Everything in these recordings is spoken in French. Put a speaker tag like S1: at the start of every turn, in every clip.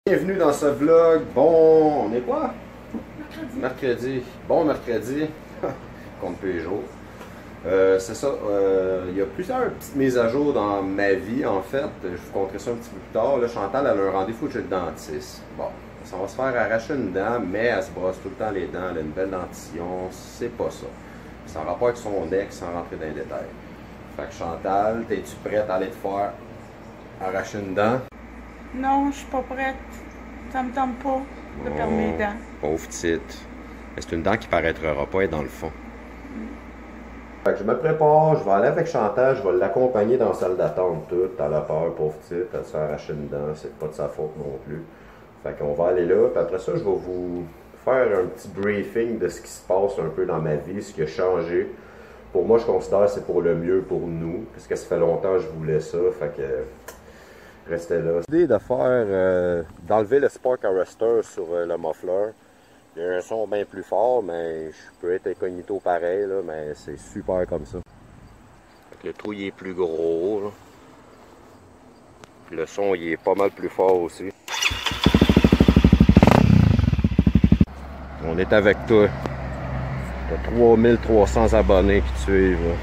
S1: Bienvenue dans ce vlog. Bon, on est quoi?
S2: Mercredi.
S1: Mercredi. Bon mercredi. Compte peu les jours. C'est ça. Il y a plusieurs petites mises à jour dans ma vie, en fait. Je vous conterai ça un petit peu plus tard. Là, Chantal, elle a un rendez-vous chez le dentiste. Bon, ça va se faire arracher une dent, mais elle se brosse tout le temps les dents. Elle a une belle dentition. C'est pas ça. C'est en rapport avec son ex, sans rentrer dans les détails. Fait que Chantal, es-tu prête à aller te faire arracher une dent?
S2: Non, je suis pas prête. Ça me tente pas de perdre mes dents.
S1: Pauvre petite. Mais c'est une dent qui paraîtra pas être dans le fond. Fait que je me prépare, je vais aller avec Chantal, je vais l'accompagner dans la salle d'attente toute. Elle a peur, pauvre petite, elle se fait arracher une dent, c'est pas de sa faute non plus. Fait qu'on va aller là, puis après ça, je vais vous faire un petit briefing de ce qui se passe un peu dans ma vie, ce qui a changé. Pour moi, je considère que c'est pour le mieux pour nous, parce que ça fait longtemps que je voulais ça, fait que restez là. L'idée de faire, d'enlever le Spark Arrestor sur le muffler. Il y a un son bien plus fort, mais je peux être incognito pareil, là, mais c'est super comme ça. Fait que le trou il est plus gros, là. Puis le son il est pas mal plus fort aussi. On est avec toi. T'as 3300 abonnés qui te suivent.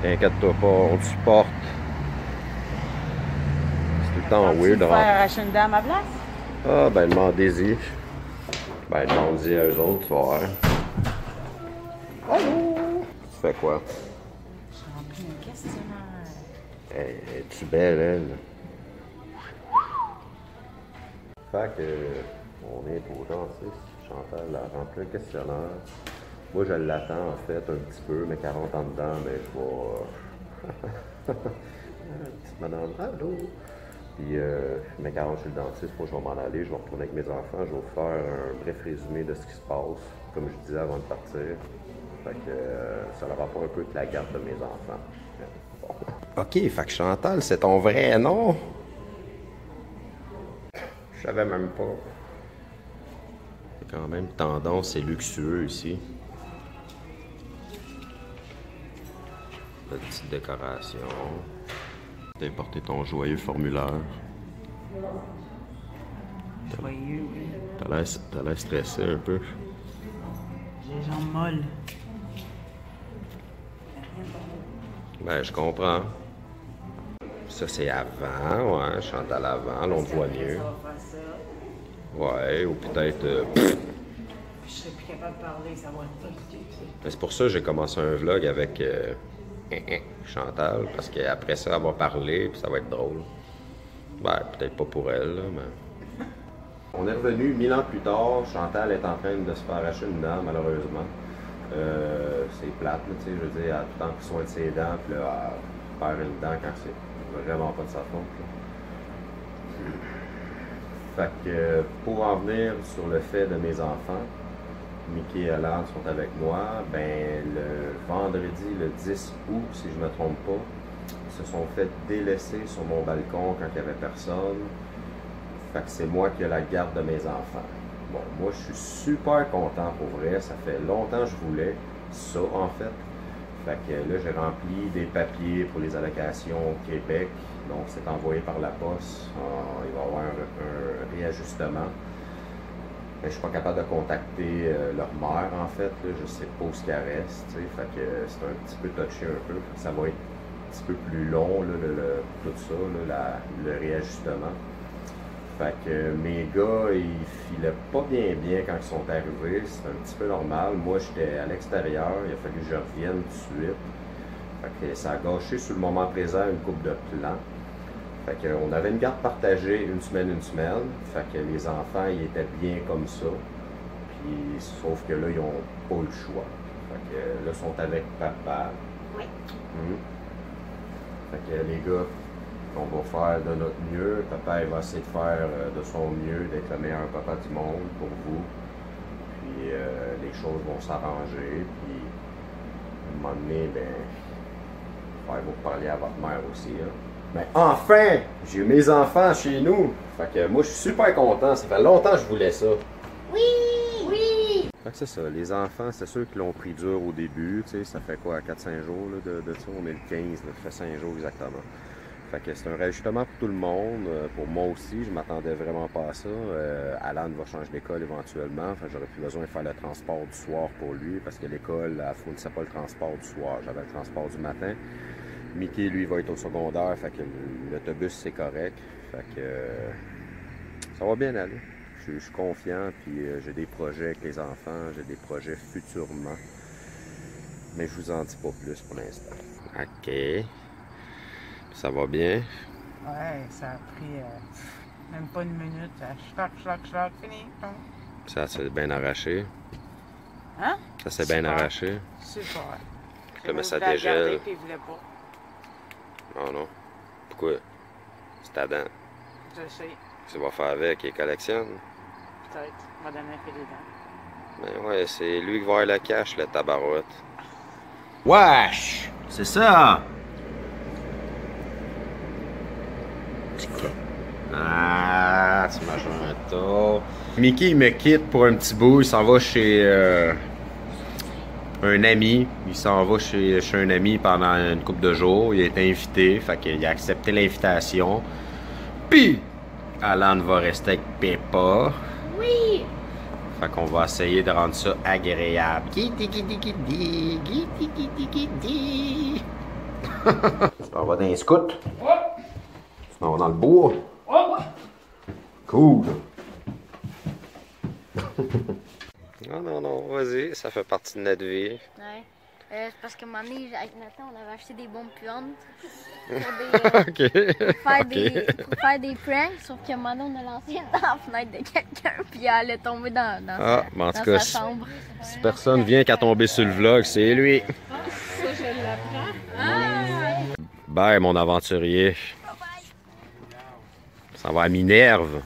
S1: T'inquiète-toi pas, on te supporte. C'est tout le temps
S2: Tu
S1: weird.
S2: veux faire arracher une dent à ma place?
S1: Ah ben demandez-y. Ben demandez-y à eux autres, tu vas voir. Allô? Tu fais quoi?
S2: J'ai rempli un questionnaire.
S1: Hey, es-tu belle, elle? Fait que, on est au dentiste. Chantal a rempli un questionnaire. Moi, je l'attends, en fait, un petit peu, mais 40 ans dedans, mais je vais... Petite madame, allô? Puis, mes 40 chez le dentiste, moi, je vais m'en aller, je vais retourner avec mes enfants, je vais vous faire un bref résumé de ce qui se passe, comme je disais avant de partir. Fait que, ça a rapport un peu avec la garde de mes enfants. Bon. Ok, fait que Chantal, c'est ton vrai nom? Je savais même pas. C'est quand même tendance, c'est luxueux ici. Petite décoration. T'as porté ton joyeux formulaire.
S2: Joyeux, oui.
S1: T'as l'air stressé un peu.
S2: J'ai les jambes molles.
S1: Ben, je comprends. Ça, c'est avant, ouais. Chantal avant, là, on te voit mieux.
S2: Ça va faire ça.
S1: Ouais, ou peut-être...
S2: Je serais plus capable de parler, ça va être tout.
S1: C'est pour ça que j'ai commencé un vlog avec Chantal, parce qu'après ça, elle va parler, puis ça va être drôle. Ben, peut-être pas pour elle, là, mais... On est revenu 1000 ans plus tard. Chantal est en train de se faire arracher une dent, malheureusement. C'est plate, tu sais, je veux dire, elle a tout le temps pris soin de ses dents, puis là, elle perd une dent quand c'est vraiment pas de sa faute, là. Fait que, pour en venir sur le fait de mes enfants, Mickey et Alan sont avec moi, ben, le vendredi, le 10 août, si je ne me trompe pas, ils se sont fait délaisser sur mon balcon quand il n'y avait personne. Fait que c'est moi qui ai la garde de mes enfants. Bon, moi, je suis super content pour vrai. Ça fait longtemps que je voulais ça, en fait. Fait que là, j'ai rempli des papiers pour les allocations au Québec. Donc, c'est envoyé par la poste. Il va y avoir un réajustement. Mais je suis pas capable de contacter leur mère, en fait. Là. Je sais pas où ce qu'elle reste. T'sais. Fait que c'est un petit peu touché un peu. Ça va être un petit peu plus long, là, tout ça, là, le réajustement. Fait que mes gars, ils filaient pas bien quand ils sont arrivés. C'est un petit peu normal. Moi, j'étais à l'extérieur. Il a fallu que je revienne tout de suite. Fait que ça a gâché sur le moment présent une coupe de plans. Fait qu'on avait une garde partagée une semaine. Fait que les enfants, ils étaient bien comme ça. Puis, sauf que là, ils n'ont pas le choix. Fait que là, ils sont avec papa.
S2: Oui.
S1: Fait que les gars, on va faire de notre mieux. Papa, il va essayer de faire de son mieux, d'être le meilleur papa du monde pour vous. Puis, les choses vont s'arranger. Puis, à un moment donné, ben, il va vous parler à votre mère aussi, hein. Mais enfin, j'ai mes enfants chez nous. Fait que moi, je suis super content. Ça fait longtemps que je voulais ça.
S2: Oui! Oui!
S1: Fait que c'est ça. Les enfants, c'est sûr qu'ils l'ont pris dur au début. Tu sais, ça fait quoi, 4-5 jours là, de ça? On est le 15, là, ça fait 5 jours exactement. Fait que c'est un réajustement pour tout le monde. Pour moi aussi, je m'attendais vraiment pas à ça. Alan va changer d'école éventuellement. Fait que j'aurais plus besoin de faire le transport du soir pour lui parce que l'école, elle fournissait pas le transport du soir. J'avais le transport du matin. Mickey, lui, va être au secondaire. Fait que l'autobus, c'est correct. Fait que ça va bien aller. Je suis confiant. Puis j'ai des projets avec les enfants. J'ai des projets futurement. Mais je vous en dis pas plus pour l'instant. OK. Ça va bien?
S2: Ouais, ça a pris même pas une minute. Choc, fini.
S1: Ça s'est bien arraché.
S2: Hein?
S1: Ça s'est bien arraché.
S2: Super.
S1: Comme ça
S2: voulait
S1: dégèle.
S2: regarder, puis il voulait pas.
S1: Oh non. Pourquoi? C'est ta dent.
S2: Je sais.
S1: Qu'est-ce que tu vas faire avec? Il collectionne?
S2: Peut-être. Il m'a donné un peu les dents.
S1: Ben ouais, c'est lui qui va avoir le cash, le tabarouette.
S3: Wesh! C'est ça!
S1: Ah, tu m'as joué un tour. Mickey, il me quitte pour un petit bout. Il s'en va chez un ami. Il s'en va chez un ami pendant une couple de jours. Il a été invité. Fait qu'il a accepté l'invitation. Puis, Alan va rester avec Peppa.
S4: Oui!
S1: Fait qu'on va essayer de rendre ça agréable. Tu t'en vas dans les scouts? Tu t'en vas dans le bois? Cool! Non, vas-y, ça fait partie de notre vie.
S4: Ouais. C'est parce qu'à un moment donné, avec Nathan, on avait acheté des bombes puantes pour, pour faire des pranks, sauf qu'à un moment donné, on a lancé dans la fenêtre de quelqu'un, puis elle est tombée dans
S1: En tout
S4: sa
S1: cas,
S4: chambre.
S1: si personne vient qu'à tomber sur le vlog, c'est lui.
S2: Ça, je l'apprends.
S1: Bye, mon aventurier. Ça va à Minerve.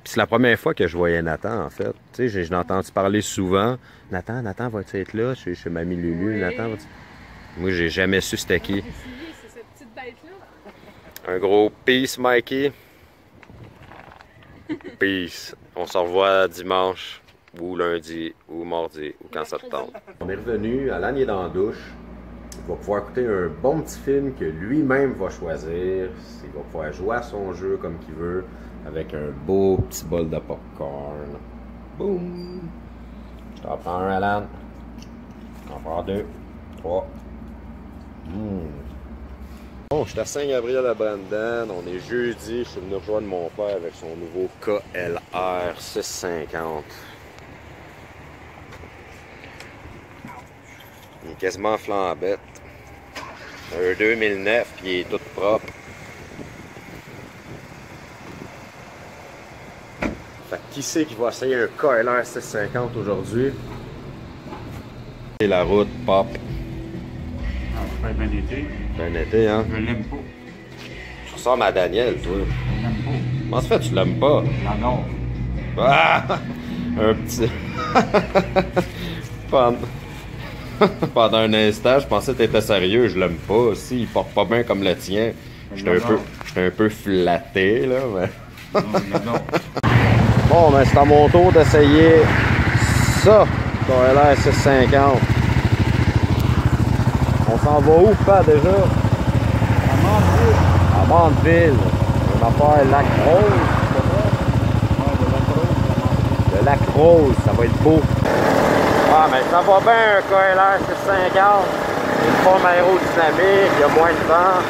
S1: C'est la première fois que je voyais Nathan, en fait. Tu sais, je l'ai entendu parler souvent. Nathan, va-tu être là? Chez Mamie Lulu, oui. Nathan, va-tu... Moi, j'ai jamais su c'était qui.
S2: C'est cette petite bête-là.
S1: Un gros peace, Mikey. Peace. On se revoit dimanche, ou lundi, ou mardi, ou quand ça te tente. On est revenu, Alan est dans la douche. Il va pouvoir écouter un bon petit film que lui-même va choisir. Il va pouvoir jouer à son jeu comme qu'il veut. Avec un beau petit bol de popcorn. Boum! Je t'en prends un, Alan. Je t'en prends 2, 3. Bon, je suis à Saint-Gabriel à Brandon. On est jeudi. Je suis venu rejoindre mon père avec son nouveau KLR 650. Il est quasiment flambette. Un 2009, puis il est tout propre. Fait que qui c'est qui va essayer un KLR 650 aujourd'hui? Et la route pop.
S3: Ah, je fais bien été.
S1: Ben été, hein?
S3: Je l'aime pas.
S1: Tu ressembles à Daniel, toi.
S3: Je l'aime pas.
S1: Comment ça fait que tu l'aimes pas?
S3: J'adore.
S1: Ah! Un petit... Pendant un instant, je pensais que t'étais sérieux. Je l'aime pas. Si, il porte pas bien comme le tien. J'étais un peu flatté, là, mais...
S3: Non, j'adore.
S1: Bon, ben c'est à mon tour d'essayer ça, KLR 650. On s'en va où, pas déjà? À Mandeville. On va faire Lac Rose. Le Lac Rose, ça va être beau. Ah, mais ça va bien un KLR 650. Une forme aérodynamique, il y a moins de vent.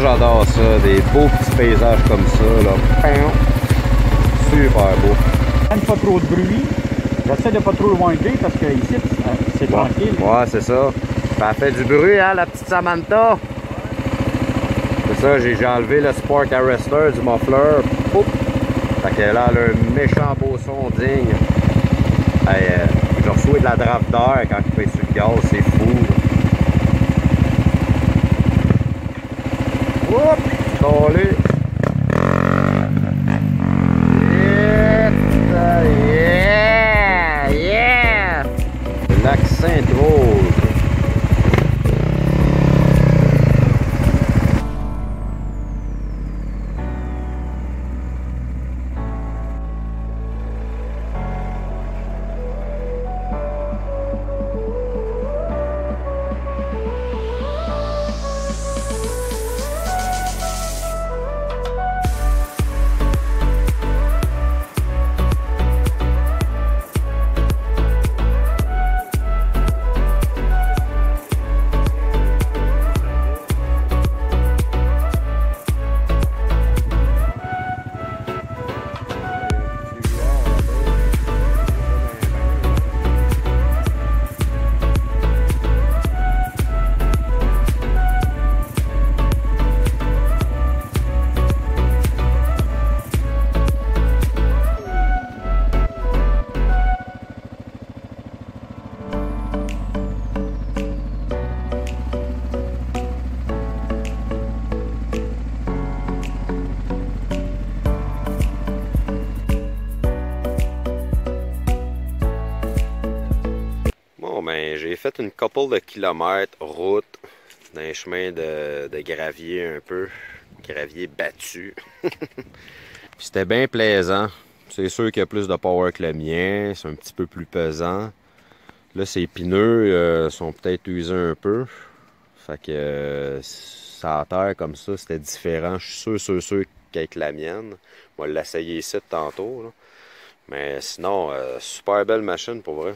S1: j'adore ça, des beaux petits paysages comme ça, là. Super beau.
S5: Même pas trop de bruit. J'essaie de pas trop le winder parce que ici, c'est tranquille.
S1: Ouais, c'est ça. Ça fait du bruit, hein, la petite Samantha. C'est ça, j'ai enlevé le Spark Arrestor du muffler. Oups. Fait que là, elle a un méchant beau son digne. Hey, je reçois de la drape d'air quand il fait sur le gaz, c'est fou. Oups, collé. Yeah, yeah. Le lac Sainte-Rose. J'ai fait une couple de kilomètres route dans un chemin de gravier un peu, gravier battu. C'était bien plaisant. C'est sûr qu'il y a plus de power que le mien, c'est un petit peu plus pesant. Là, ces pneus sont peut-être usés un peu. Fait que ça à terre comme ça, c'était différent. Je suis sûr qu'avec la mienne. On va l'essayer ici tantôt. Là. Mais sinon, super belle machine pour vrai.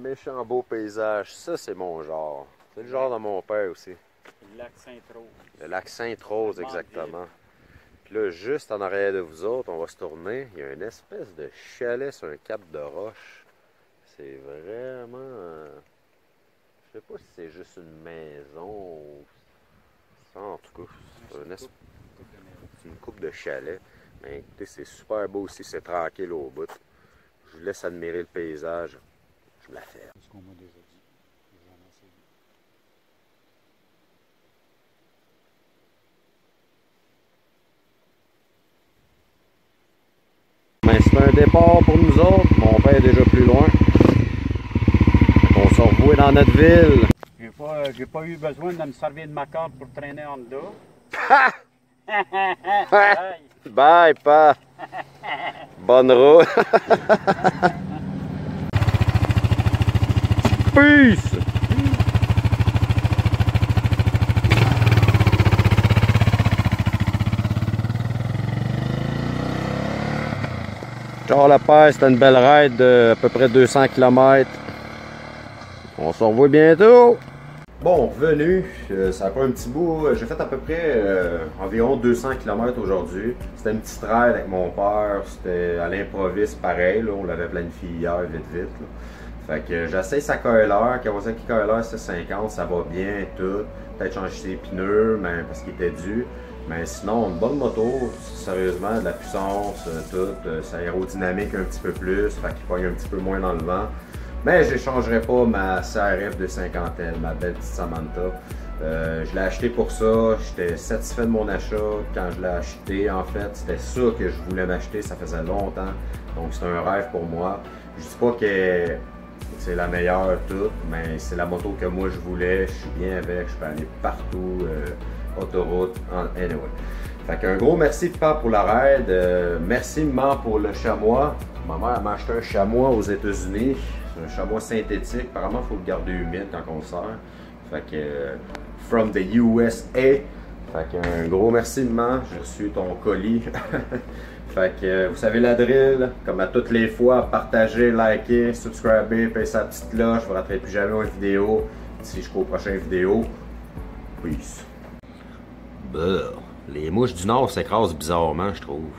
S1: Méchant beau paysage, ça c'est mon genre. C'est le genre de mon père aussi.
S5: Le lac Sainte-Rose.
S1: Le lac Sainte-Rose, exactement. Puis là, juste en arrière de vous autres, on va se tourner. Il y a une espèce de chalet sur un cap de roche. C'est vraiment... Je sais pas si c'est juste une maison ou... Ça, en tout cas, c'est une coupe de chalet. Mais écoutez, c'est super beau aussi, c'est tranquille au bout. Je vous laisse admirer le paysage. Je me la fais.
S5: C'est ce qu'on m'a déjà dit.
S1: Ben, c'est un départ pour nous autres. Mon père est déjà plus loin. On se revoit dans notre ville.
S5: J'ai pas eu besoin de me servir de ma corde pour traîner en dedans.
S1: Bye, pa. Bonne route. Peace. Ciao la paix, c'était une belle ride de à peu près 200 km. On se revoit bientôt. Bon, revenu, ça a pris un petit bout. J'ai fait à peu près environ 200 km aujourd'hui. C'était une petite ride avec mon père. C'était à l'improviste pareil. Là, on l'avait planifié hier, vite. Là. Fait que j'essaye sa coiler. Kawasaki coiler C50, ça va bien tout. Peut-être changer ses pneus, mais parce qu'il était dû. Mais sinon, une bonne moto, sérieusement, de la puissance, tout. C'est aérodynamique un petit peu plus, fait qu'il pogne un petit peu moins dans le vent. Mais je n'échangerai pas ma CRF de cinquantaine, ma belle petite Samantha. Je l'ai acheté pour ça, j'étais satisfait de mon achat quand je l'ai acheté. En fait, c'était ça que je voulais m'acheter, ça faisait longtemps. Donc c'est un rêve pour moi. Je dis pas que c'est la meilleure toute, mais c'est la moto que moi je voulais. Je suis bien avec, je peux aller partout, autoroute, anyway. Fait qu'un gros merci papa pour la raid. Merci maman pour le chamois. Ma mère m'a acheté un chamois aux États-Unis. C'est un chamois synthétique. Apparemment, il faut le garder humide quand on le sert. Fait que, from the USA. Fait qu'un gros merci maman. J'ai reçu ton colis. Fait que, vous savez la drill. Comme à toutes les fois, partagez, likez, subscribez, payez sa petite cloche. Je ne vous raterai plus jamais une vidéo. D'ici jusqu'aux prochaines vidéos. Peace. Les mouches du Nord s'écrasent bizarrement, je trouve.